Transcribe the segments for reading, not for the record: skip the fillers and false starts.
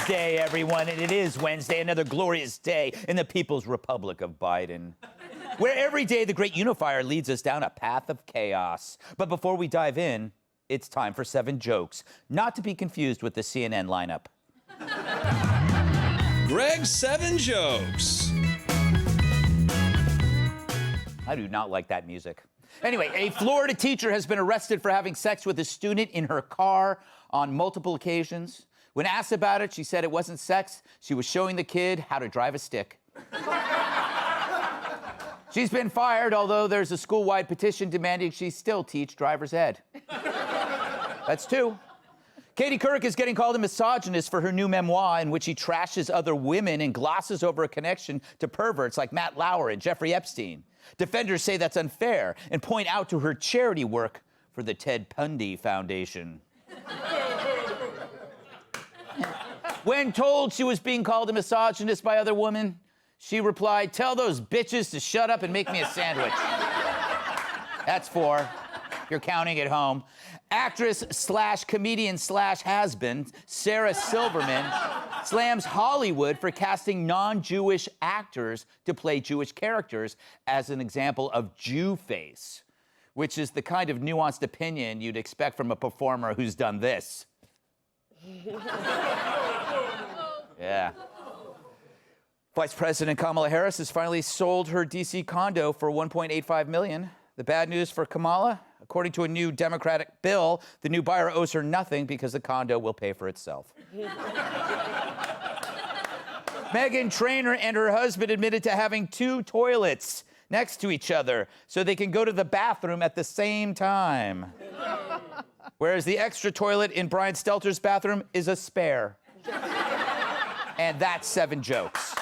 Wednesday, everyone, and it is Wednesday, another glorious day in the People's Republic of Biden, where every day the great unifier leads us down a path of chaos. But before we dive in, it's time for 7 jokes, not to be confused with the CNN lineup. Greg's 7 jokes. I do not like that music. Anyway, a Florida teacher has been arrested for having sex with a student in her car on multiple occasions. When asked about it, she said it wasn't sex. She was showing the kid how to drive a stick. She's been fired, although there's a school-wide petition demanding she still teach driver's ed. That's 2. Katie Couric is getting called a misogynist for her new memoir in which she trashes other women and glosses over a connection to perverts like Matt Lauer and Jeffrey Epstein. Defenders say that's unfair and point out to her charity work for the Ted Bundy Foundation. When told she was being called a misogynist by other women, she replied, "Tell those bitches to shut up and make me a sandwich." That's 4. You're counting at home. Actress / comedian / has-been Sarah Silverman slams Hollywood for casting non-Jewish actors to play Jewish characters as an example of Jew face, which is the kind of nuanced opinion you'd expect from a performer who's done this. Yeah. Vice President Kamala Harris has finally sold her D.C. condo for $1.85 million. The bad news for Kamala, according to a new Democratic bill, the new buyer owes her nothing because the condo will pay for itself. Meghan Trainor and her husband admitted to having 2 toilets next to each other so they can go to the bathroom at the same time. Whereas the extra toilet in Brian Stelter's bathroom is a spare. And that's 7 jokes.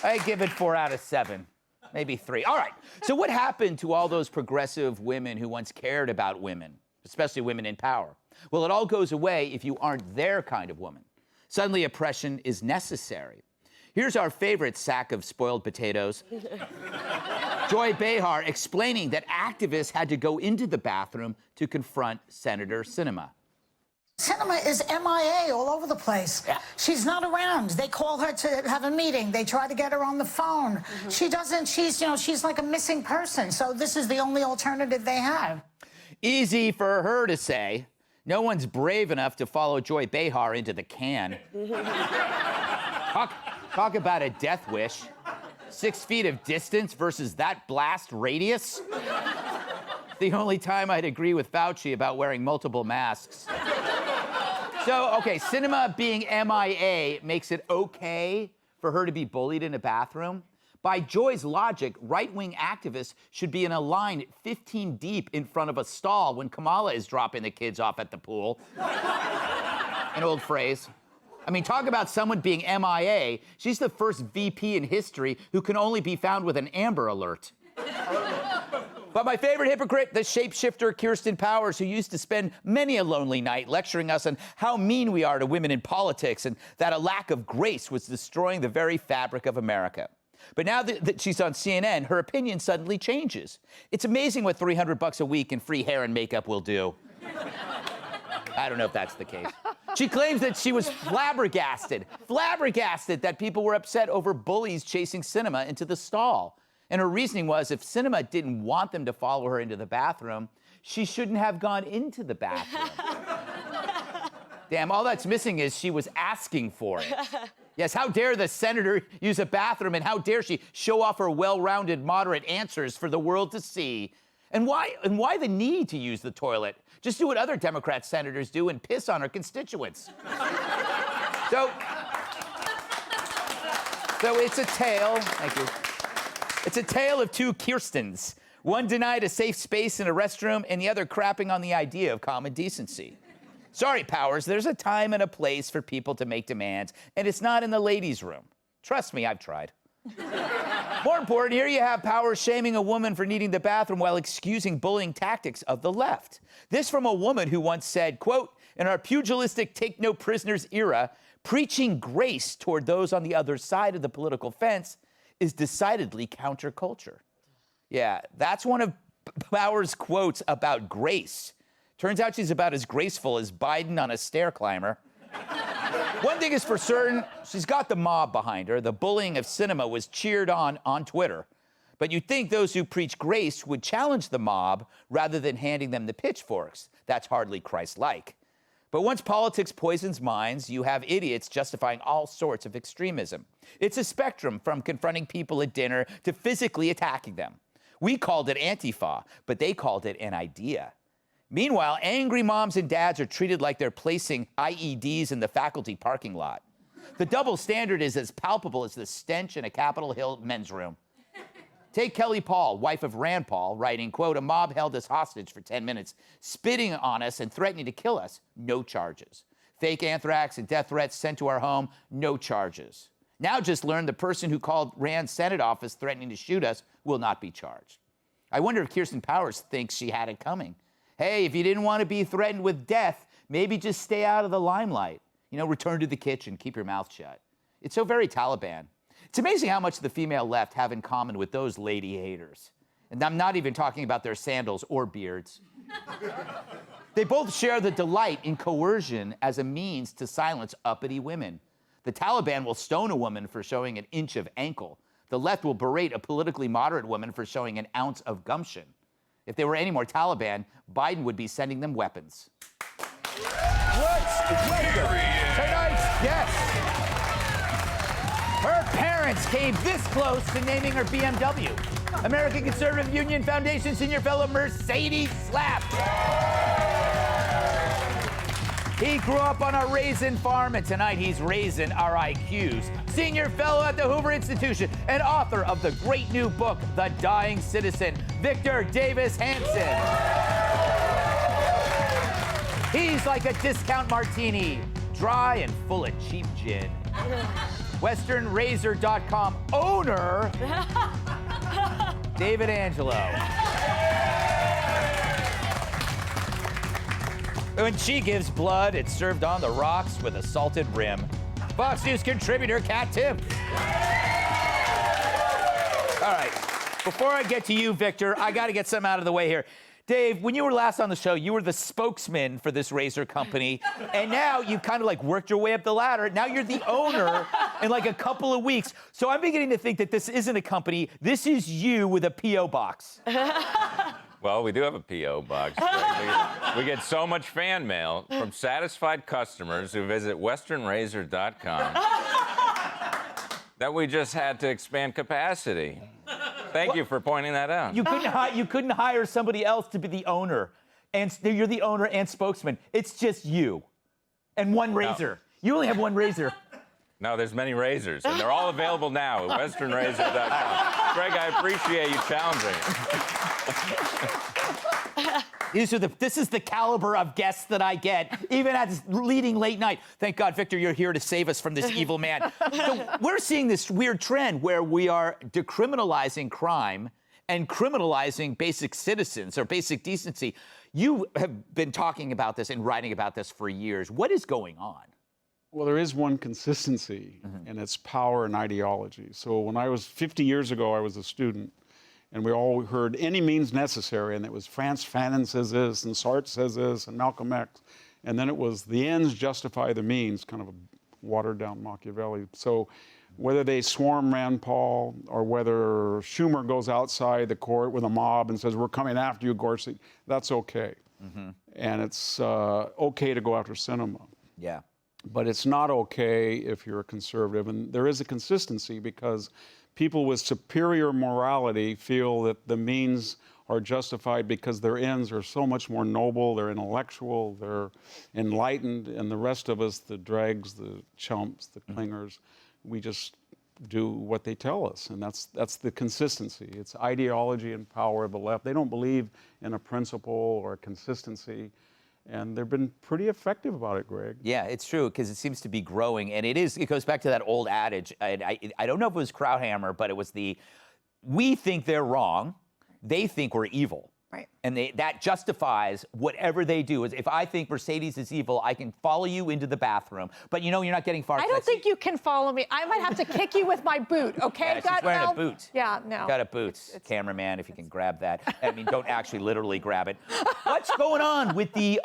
I give it 4 out of 7, maybe 3. All right, so what happened to all those progressive women who once cared about women, especially women in power? Well, it all goes away if you aren't their kind of woman. Suddenly, oppression is necessary. Here's our favorite sack of spoiled potatoes. Joy Behar explaining that activists had to go into the bathroom to confront Senator Sinema. Sinema is MIA all over the place. Yeah. She's not around. They call her to have a meeting. They try to get her on the phone. She doesn't, she's like a missing person. So this is the only alternative they have. Easy for her to say. No one's brave enough to follow Joy Behar into the can. Talk about a death wish. 6 feet of distance versus that blast radius. The only time I'd agree with Fauci about wearing multiple masks. So, okay, Sinema being MIA makes it okay for her to be bullied in a bathroom. By Joy's logic, right-wing activists should be in a line 15 deep in front of a stall when Kamala is dropping the kids off at the pool. An old phrase. I mean, talk about someone being MIA. She's the first VP in history who can only be found with an Amber Alert. But my favorite hypocrite, the shapeshifter Kyrsten Powers, who used to spend many a lonely night lecturing us on how mean we are to women in politics and that a lack of grace was destroying the very fabric of America. But now that she's on CNN, her opinion suddenly changes. It's amazing what $300 a week and free hair and makeup will do. I don't know if that's the case. She claims that she was flabbergasted that people were upset over bullies chasing Sinema into the stall. And her reasoning was if Sinema didn't want them to follow her into the bathroom, she shouldn't have gone into the bathroom. Damn, all that's missing is she was asking for it. Yes, how dare the senator use a bathroom, and how dare she show off her well-rounded, moderate answers for the world to see? And why the need to use the toilet? Just do what other Democrat senators do and piss on her constituents. So it's a tale, thank you. It's a tale of 2 Kyrstens. One denied a safe space in a restroom, and the other crapping on the idea of common decency. Sorry, Powers, there's a time and a place for people to make demands, and it's not in the ladies' room. Trust me, I've tried. More important, here you have Powers shaming a woman for needing the bathroom while excusing bullying tactics of the left. This from a woman who once said, quote, "In our pugilistic take-no-prisoners era, preaching grace toward those on the other side of the political fence is decidedly counterculture." Yeah, that's one of Powers' quotes about grace. Turns out she's about as graceful as Biden on a stair climber. One thing is for certain, she's got the mob behind her. The bullying of Sinema was cheered on Twitter. But you'd think those who preach grace would challenge the mob rather than handing them the pitchforks. That's hardly Christ-like. But once politics poisons minds, you have idiots justifying all sorts of extremism. It's a spectrum from confronting people at dinner to physically attacking them. We called it Antifa, but they called it an idea. Meanwhile, angry moms and dads are treated like they're placing IEDs in the faculty parking lot. The double standard is as palpable as the stench in a Capitol Hill men's room. Take Kelly Paul, wife of Rand Paul, writing, quote, "A mob held us hostage for 10 minutes, spitting on us and threatening to kill us. No charges. Fake anthrax and death threats sent to our home. No charges. Now just learned the person who called Rand's Senate office threatening to shoot us will not be charged." I wonder if Kyrsten Powers thinks she had it coming. Hey, if you didn't want to be threatened with death, maybe just stay out of the limelight. You know, return to the kitchen, keep your mouth shut. It's so very Taliban. It's amazing how much the female left have in common with those lady haters. And I'm not even talking about their sandals or beards. They both share the delight in coercion as a means to silence uppity women. The Taliban will stone a woman for showing an inch of ankle. The left will berate a politically moderate woman for showing an ounce of gumption. If there were any more Taliban, Biden would be sending them weapons. Let's welcome tonight's guest. Her parents came this close to naming her BMW. American Conservative Union Foundation Senior Fellow Mercedes Slap. He grew up on a raisin farm, and tonight he's raising our IQs. Senior Fellow at the Hoover Institution and author of the great new book, The Dying Citizen, Victor Davis Hanson. He's like a discount martini, dry and full of cheap gin. WesternRazor.com owner, David Angelo. When she gives blood, it's served on the rocks with a salted rim. Fox News contributor Kat Tim. All right, before I get to you, Victor, I got to get something out of the way here. Dave, when you were last on the show, you were the spokesman for this razor company, and now you've kind of like worked your way up the ladder. Now you're the owner in like a couple of weeks. So I'm beginning to think that this isn't a company. This is you with a P.O. box. Well, we do have a P.O. box. We get so much fan mail from satisfied customers who visit westernrazor.com that we just had to expand capacity. Thank you for pointing that out. You couldn't hire somebody else to be the owner, and you're the owner and spokesman. It's just you and one razor. You only have one razor. No, there's many razors, and they're all available now at westernrazor.com. Greg, I appreciate you challenging. This is the caliber of guests that I get, even at leading late night. Thank God, Victor, you're here to save us from this evil man. So we're seeing this weird trend where we are decriminalizing crime and criminalizing basic citizens or basic decency. You have been talking about this and writing about this for years. What is going on? Well, there is one consistency, and it's power and ideology. So when I was 50 years ago, I was a student, and we all heard any means necessary, and it was Frantz Fanon says this, and Sartre says this, and Malcolm X, and then it was the ends justify the means, kind of a watered-down Machiavelli. So whether they swarm Rand Paul or whether Schumer goes outside the court with a mob and says, "We're coming after you, Gorsuch," that's okay. And it's okay to go after Sinema. Yeah. But it's not okay if you're a conservative. And there is a consistency because people with superior morality feel that the means are justified because their ends are so much more noble, they're intellectual, they're enlightened, and the rest of us, the dregs, the chumps, the clingers, we just do what they tell us. And that's the consistency. It's ideology and power of the left. They don't believe in a principle or a consistency. And they've been pretty effective about it, Greg. Yeah, it's true, because it seems to be growing. And it goes back to that old adage. I don't know if it was Krauthammer, but it was we think they're wrong, they think we're evil. Right. And that justifies whatever they do. If I think Mercedes is evil, I can follow you into the bathroom. But you know, you're not getting far. I don't think you can follow me. I might have to kick you with my boot, okay? Yeah, she's wearing a boot. Yeah, no. Got a boot. Cameraman, if you can grab that. I mean, don't actually literally grab it. What's going on with the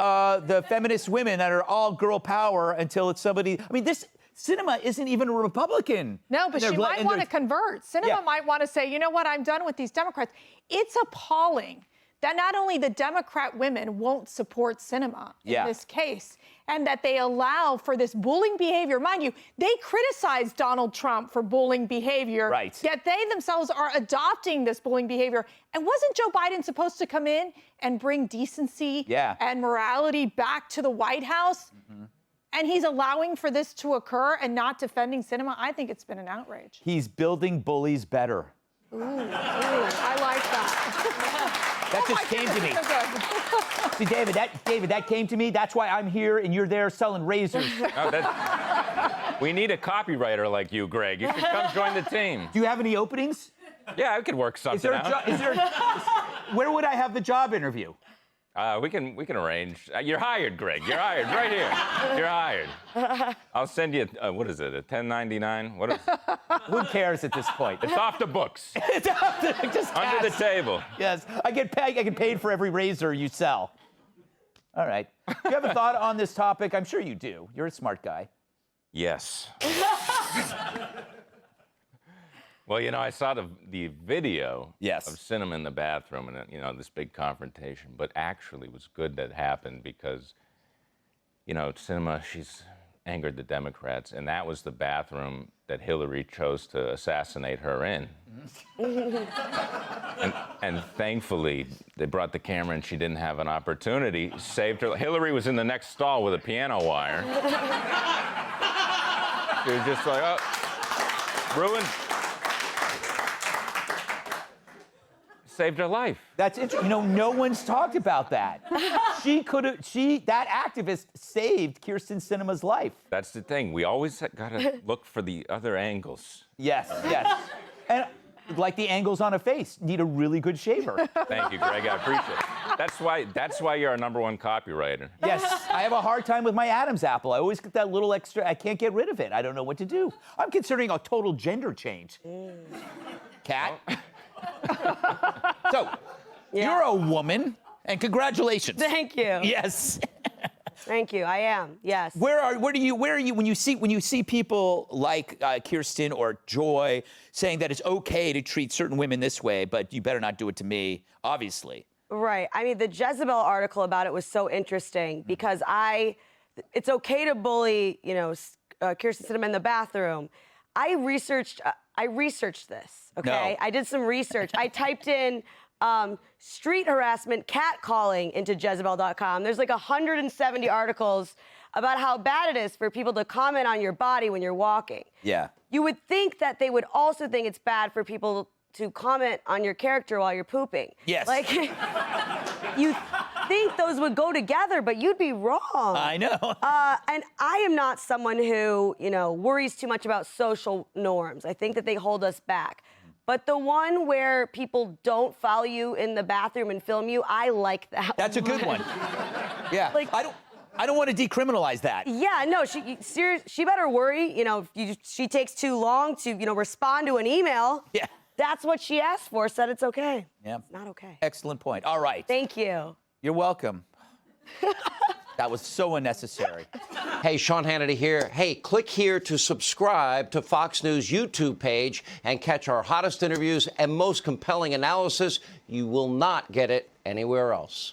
feminist women that are all girl power until it's somebody? I mean, this Sinema isn't even a Republican. No, but she might want to convert. Sinema might want to say, you know what, I'm done with these Democrats. It's appalling that not only the Democrat women won't support Sinema in this case, and that they allow for this bullying behavior. Mind you, they criticized Donald Trump for bullying behavior, yet they themselves are adopting this bullying behavior. And wasn't Joe Biden supposed to come in and bring decency and morality back to the White House? And he's allowing for this to occur and not defending Sinema? I think it's been an outrage. He's building bullies better. Ooh, I like that. That just came to me. See, David, that came to me. That's why I'm here and you're there selling razors. We need a copywriter like you, Greg. You should come join the team. Do you have any openings? Yeah, I could work something out. Where would I have the job interview? We can arrange. You're hired, Greg. You're hired right here. You're hired. I'll send you, what is it, a 1099? What is it? Who cares at this point? It's off the books. It's off the, just under the table. Yes, I get paid for every razor you sell. All right. Do you have a thought on this topic? I'm sure you do. You're a smart guy. Yes. Well, you know, I saw the video of Sinema in the bathroom and, you know, this big confrontation. But actually, it was good that happened because, you know, Sinema, she's angered the Democrats. And that was the bathroom that Hillary chose to assassinate her in. and thankfully, they brought the camera and she didn't have an opportunity. Saved her. Hillary was in the next stall with a piano wire. She was just like, oh, ruined. Saved her life. That's interesting. You know, no one's talked about that. That activist saved Kyrsten Sinema's life. That's the thing. We always gotta look for the other angles. Yes. And like the angles on a face, need a really good shaver. Thank you, Greg. I appreciate it. That's why you're our #1 copywriter. Yes, I have a hard time with my Adam's apple. I always get that little extra. I can't get rid of it. I don't know what to do. I'm considering a total gender change. Cat. So, you're a woman, and congratulations. Thank you. Yes. Thank you. I am. Yes. Where are you when you see people like Kyrsten or Joy saying that it's okay to treat certain women this way, but you better not do it to me, obviously. Right. I mean, the Jezebel article about it was so interesting because it's okay to bully, you know, Kyrsten Sinema in the bathroom. I researched this, okay? No. I did some research. I typed in street harassment catcalling into Jezebel.com. There's like 170 articles about how bad it is for people to comment on your body when you're walking. Yeah. You would think that they would also think it's bad for people to comment on your character while you're pooping. Yes. Like, you think those would go together, but you'd be wrong. I know. And I am not someone who, you know, worries too much about social norms. I think that they hold us back. But the one where people don't follow you in the bathroom and film you, I like that. That's a good one. Yeah. Like, I don't want to decriminalize that. Yeah, no, she better worry. You know, if she takes too long to, you know, respond to an email. Yeah. That's what she asked for, said it's okay. Yeah. It's not okay. Excellent point. All right. Thank you. You're welcome. That was so unnecessary. Hey, Sean Hannity here. Hey, click here to subscribe to Fox News YouTube page and catch our hottest interviews and most compelling analysis. You will not get it anywhere else.